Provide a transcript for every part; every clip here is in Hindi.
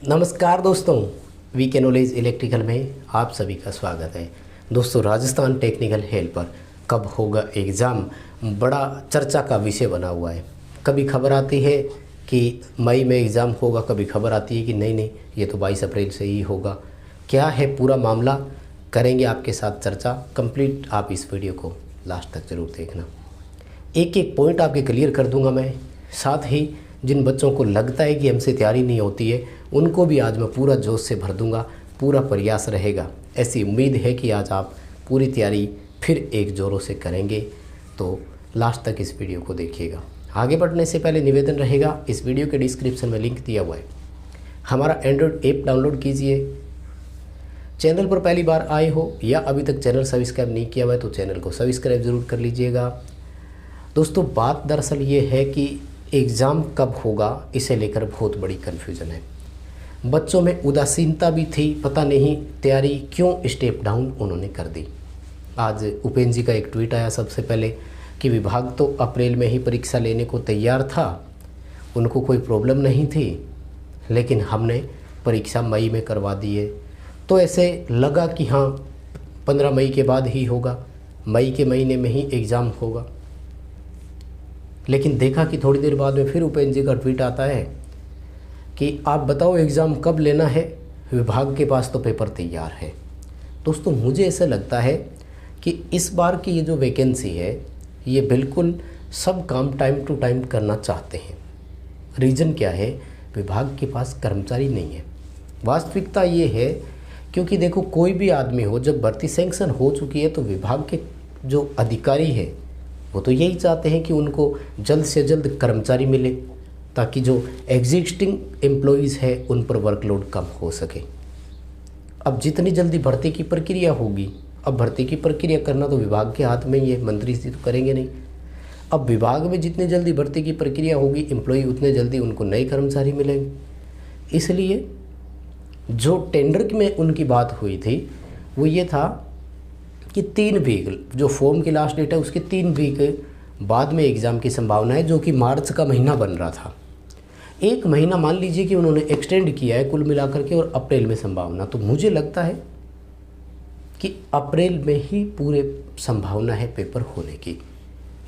नमस्कार दोस्तों, वीके नॉलेज इलेक्ट्रिकल में आप सभी का स्वागत है। दोस्तों, राजस्थान टेक्निकल हेल्पर कब होगा एग्ज़ाम, बड़ा चर्चा का विषय बना हुआ है। कभी खबर आती है कि मई में एग्ज़ाम होगा, कभी खबर आती है कि नहीं ये तो 22 अप्रैल से ही होगा। क्या है पूरा मामला, करेंगे आपके साथ चर्चा। कंप्लीट आप इस वीडियो को लास्ट तक ज़रूर देखना। एक एक पॉइंट आपके क्लियर कर दूंगा मैं। साथ ही जिन बच्चों को लगता है कि हमसे तैयारी नहीं होती है, उनको भी आज मैं पूरा जोश से भर दूंगा, पूरा प्रयास रहेगा। ऐसी उम्मीद है कि आज आप पूरी तैयारी फिर एक जोरों से करेंगे। तो लास्ट तक इस वीडियो को देखिएगा। आगे बढ़ने से पहले निवेदन रहेगा, इस वीडियो के डिस्क्रिप्शन में लिंक दिया हुआ है, हमारा एंड्रॉयड ऐप डाउनलोड कीजिए। चैनल पर पहली बार आए हो या अभी तक चैनल सब्सक्राइब नहीं किया हुआ है तो चैनल को सब्सक्राइब ज़रूर कर लीजिएगा। दोस्तों, बात दरअसल ये है कि एग्ज़ाम कब होगा, इसे लेकर बहुत बड़ी कन्फ्यूज़न है। बच्चों में उदासीनता भी थी, पता नहीं तैयारी क्यों स्टेप डाउन उन्होंने कर दी। आज उपेंद्र जी का एक ट्वीट आया सबसे पहले कि विभाग तो अप्रैल में ही परीक्षा लेने को तैयार था, उनको कोई प्रॉब्लम नहीं थी, लेकिन हमने परीक्षा मई में करवा दी है। तो ऐसे लगा कि हाँ 15 मई के बाद ही होगा, मई के महीने में ही एग्ज़ाम होगा। लेकिन देखा कि थोड़ी देर बाद में फिर उपेंद्र जी का ट्वीट आता है कि आप बताओ एग्ज़ाम कब लेना है, विभाग के पास तो पेपर तैयार है। दोस्तों, मुझे ऐसा लगता है कि इस बार की ये जो वैकेंसी है, ये बिल्कुल सब काम टाइम टू टाइम करना चाहते हैं। रीज़न क्या है, विभाग के पास कर्मचारी नहीं है। वास्तविकता ये है, क्योंकि देखो कोई भी आदमी हो, जब भर्ती सैंक्शन हो चुकी है तो विभाग के जो अधिकारी है वो तो यही चाहते हैं कि उनको जल्द से जल्द कर्मचारी मिले, ताकि जो एग्जिस्टिंग एम्प्लॉइज़ है उन पर वर्कलोड कम हो सके। अब जितनी जल्दी भर्ती की प्रक्रिया होगी, अब भर्ती की प्रक्रिया करना तो विभाग के हाथ में ही है, मंत्री जी तो करेंगे नहीं। अब विभाग में जितनी जल्दी भर्ती की प्रक्रिया होगी, एम्प्लॉई उतने जल्दी उनको नए कर्मचारी मिलेंगे। इसलिए जो टेंडर में उनकी बात हुई थी वो ये था कि 3 वीक, जो फॉर्म की लास्ट डेट है उसके 3 वीक बाद में एग्ज़ाम की संभावना है, जो कि मार्च का महीना बन रहा था। 1 महीना मान लीजिए कि उन्होंने एक्सटेंड किया है कुल मिलाकर के, और अप्रैल में संभावना। तो मुझे लगता है कि अप्रैल में ही पूरे संभावना है पेपर होने की।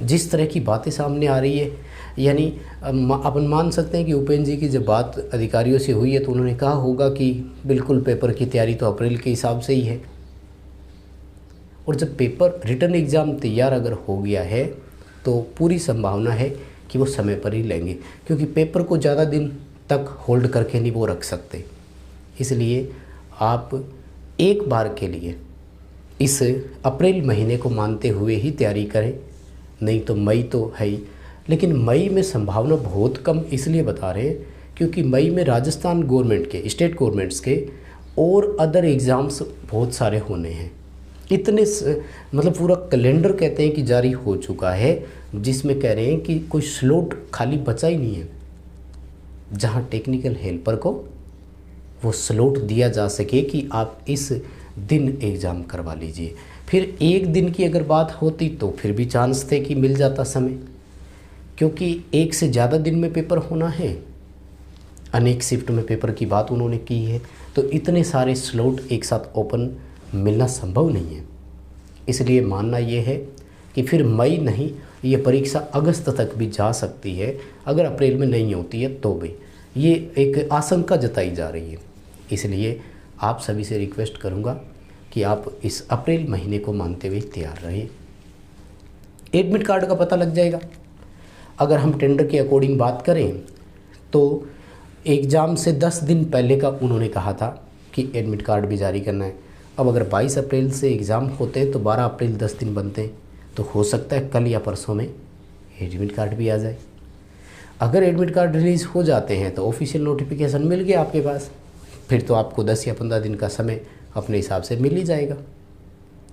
जिस तरह की बातें सामने आ रही है, यानी अपन मान सकते हैं कि उपेंद्र जी की जब बात अधिकारियों से हुई है तो उन्होंने कहा होगा कि बिल्कुल पेपर की तैयारी तो अप्रैल के हिसाब से ही है। और जब पेपर रिटर्न एग्ज़ाम तैयार अगर हो गया है तो पूरी संभावना है कि वो समय पर ही लेंगे, क्योंकि पेपर को ज़्यादा दिन तक होल्ड करके नहीं वो रख सकते। इसलिए आप एक बार के लिए इस अप्रैल महीने को मानते हुए ही तैयारी करें, नहीं तो मई तो है ही। लेकिन मई में संभावना बहुत कम इसलिए बता रहे हैं क्योंकि मई में राजस्थान गवर्नमेंट के, स्टेट गवर्नमेंट्स के और अदर एग्ज़ाम्स बहुत सारे होने हैं। इतने मतलब पूरा कैलेंडर कहते हैं कि जारी हो चुका है, जिसमें कह रहे हैं कि कोई स्लॉट खाली बचा ही नहीं है जहां टेक्निकल हेल्पर को वो स्लॉट दिया जा सके कि आप इस दिन एग्ज़ाम करवा लीजिए। फिर एक दिन की अगर बात होती तो फिर भी चांस थे कि मिल जाता समय, क्योंकि एक से ज़्यादा दिन में पेपर होना है, अनेक शिफ्ट में पेपर की बात उन्होंने की है, तो इतने सारे स्लॉट एक साथ ओपन मिलना संभव नहीं है। इसलिए मानना ये है कि फिर मई नहीं, ये परीक्षा अगस्त तक भी जा सकती है। अगर अप्रैल में नहीं होती है तो भी ये एक आशंका जताई जा रही है। इसलिए आप सभी से रिक्वेस्ट करूँगा कि आप इस अप्रैल महीने को मानते हुए तैयार रहिए। एडमिट कार्ड का पता लग जाएगा। अगर हम टेंडर के अकॉर्डिंग बात करें तो एग्ज़ाम से 10 दिन पहले का उन्होंने कहा था कि एडमिट कार्ड भी जारी करना है। अब अगर 22 अप्रैल से एग्ज़ाम होते हैं तो 12 अप्रैल 10 दिन बनते हैं, तो हो सकता है कल या परसों में एडमिट कार्ड भी आ जाए। अगर एडमिट कार्ड रिलीज़ हो जाते हैं तो ऑफिशियल नोटिफिकेशन मिल गया आपके पास, फिर तो आपको 10 या 15 दिन का समय अपने हिसाब से मिल ही जाएगा,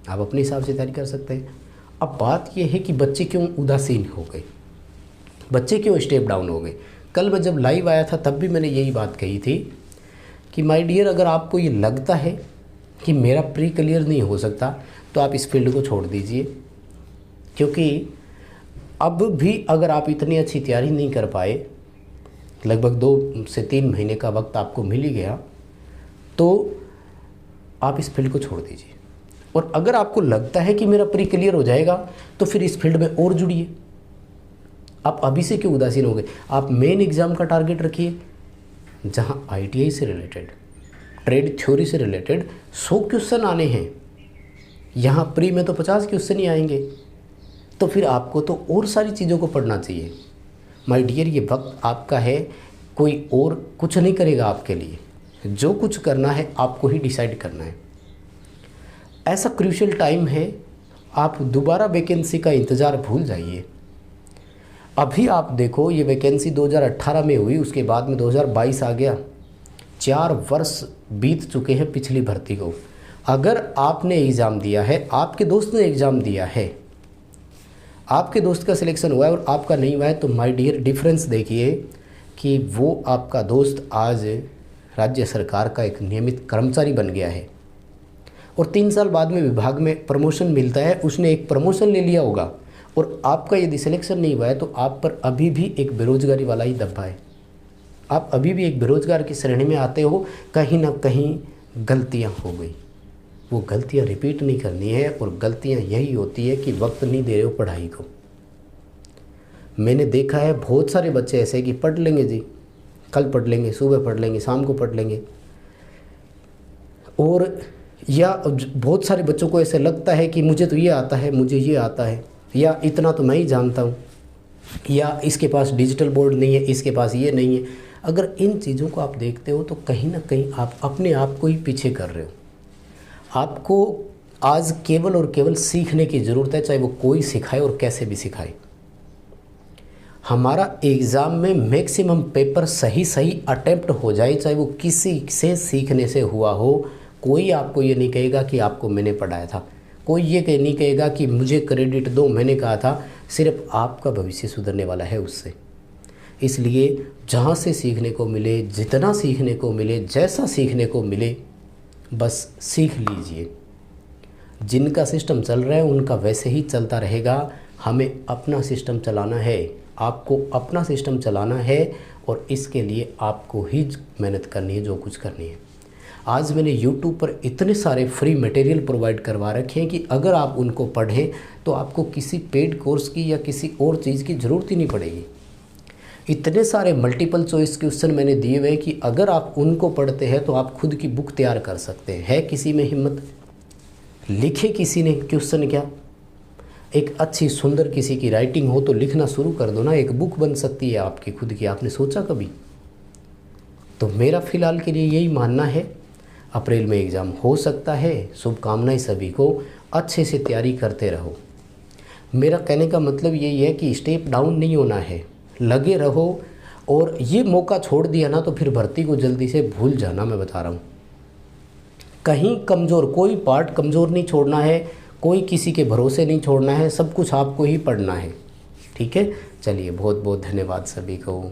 आप अपने हिसाब से तैयारी कर सकते हैं। अब बात यह है कि बच्चे क्यों उदासीन हो गए, बच्चे क्यों स्टेप डाउन हो गए। कल मैं जब लाइव आया था तब भी मैंने यही बात कही थी कि माय डियर, अगर आपको ये लगता है कि मेरा प्री क्लियर नहीं हो सकता तो आप इस फील्ड को छोड़ दीजिए, क्योंकि अब भी अगर आप इतनी अच्छी तैयारी नहीं कर पाए लगभग 2 से 3 महीने का वक्त आपको मिल ही गया, तो आप इस फील्ड को छोड़ दीजिए। और अगर आपको लगता है कि मेरा प्री क्लियर हो जाएगा तो फिर इस फील्ड में और जुड़िए। आप अभी से क्यों उदासीन हो गए? आप मेन एग्ज़ाम का टारगेट रखिए, जहाँ ITI से रिलेटेड, ट्रेड थ्योरी से रिलेटेड 100 क्वेश्चन आने हैं। यहाँ प्री में तो 50 क्वेश्चन ही आएंगे, तो फिर आपको तो और सारी चीज़ों को पढ़ना चाहिए। माय डियर, ये वक्त आपका है, कोई और कुछ नहीं करेगा आपके लिए। जो कुछ करना है आपको ही डिसाइड करना है। ऐसा क्रूशियल टाइम है, आप दोबारा वैकेंसी का इंतज़ार भूल जाइए। अभी आप देखो, ये वैकेंसी 2018 में हुई, उसके बाद में 2022 आ गया, 4 वर्ष बीत चुके हैं पिछली भर्ती को। अगर आपने एग्ज़ाम दिया है, आपके दोस्त ने एग्ज़ाम दिया है, आपके दोस्त का सिलेक्शन हुआ है और आपका नहीं हुआ है, तो माय डियर डिफरेंस देखिए कि वो आपका दोस्त आज राज्य सरकार का एक नियमित कर्मचारी बन गया है और 3 साल बाद में विभाग में प्रमोशन मिलता है, उसने एक प्रमोशन ले लिया होगा, और आपका यदि सिलेक्शन नहीं हुआ है तो आप पर अभी भी एक बेरोजगारी वाला ही दब्बा है। आप अभी भी एक बेरोजगार की श्रेणी में आते हो। कहीं ना कहीं गलतियां हो गई, वो गलतियां रिपीट नहीं करनी है, और गलतियां यही होती है कि वक्त नहीं दे रहे हो पढ़ाई को। मैंने देखा है बहुत सारे बच्चे ऐसे कि पढ़ लेंगे जी, कल पढ़ लेंगे, सुबह पढ़ लेंगे, शाम को पढ़ लेंगे, और या बहुत सारे बच्चों को ऐसे लगता है कि मुझे तो ये आता है, मुझे ये आता है, या इतना तो मैं ही जानता हूँ, या इसके पास डिजिटल बोर्ड नहीं है, इसके पास ये नहीं है। अगर इन चीज़ों को आप देखते हो तो कहीं ना कहीं आप अपने आप को ही पीछे कर रहे हो। आपको आज केवल और केवल सीखने की ज़रूरत है, चाहे वो कोई सिखाए और कैसे भी सिखाए। हमारा एग्ज़ाम में मैक्सिमम पेपर सही अटेम्प्ट हो जाए, चाहे वो किसी से सीखने से हुआ हो। कोई आपको ये नहीं कहेगा कि आपको मैंने पढ़ाया था, कोई ये नहीं कहेगा कि मुझे क्रेडिट दो, मैंने कहा था। सिर्फ आपका भविष्य सुधरने वाला है उससे। इसलिए जहाँ से सीखने को मिले, जितना सीखने को मिले, जैसा सीखने को मिले, बस सीख लीजिए। जिनका सिस्टम चल रहा है उनका वैसे ही चलता रहेगा। हमें अपना सिस्टम चलाना है, आपको अपना सिस्टम चलाना है, और इसके लिए आपको ही मेहनत करनी है, जो कुछ करनी है। आज मैंने YouTube पर इतने सारे फ्री मटेरियल प्रोवाइड करवा रखे हैं कि अगर आप उनको पढ़ें तो आपको किसी पेड कोर्स की या किसी और चीज़ की ज़रूरत ही नहीं पड़ेगी। इतने सारे मल्टीपल चॉइस क्वेश्चन मैंने दिए हुए हैं कि अगर आप उनको पढ़ते हैं तो आप खुद की बुक तैयार कर सकते हैं। है किसी में हिम्मत? लिखे किसी ने क्वेश्चन क्या? एक अच्छी सुंदर किसी की राइटिंग हो तो लिखना शुरू कर दो ना, एक बुक बन सकती है आपकी खुद की। आपने सोचा कभी? तो मेरा फ़िलहाल के लिए यही मानना है। अप्रैल में एग्ज़ाम हो सकता है। शुभकामनाएं सभी को, अच्छे से तैयारी करते रहो। मेरा कहने का मतलब यही है कि स्टेप डाउन नहीं होना है, लगे रहो। और ये मौका छोड़ दिया ना तो फिर भर्ती को जल्दी से भूल जाना। मैं बता रहा हूँ, कहीं कमज़ोर, कोई पार्ट कमज़ोर नहीं छोड़ना है, कोई किसी के भरोसे नहीं छोड़ना है, सब कुछ आपको ही पढ़ना है। ठीक है, चलिए, बहुत बहुत धन्यवाद सभी को।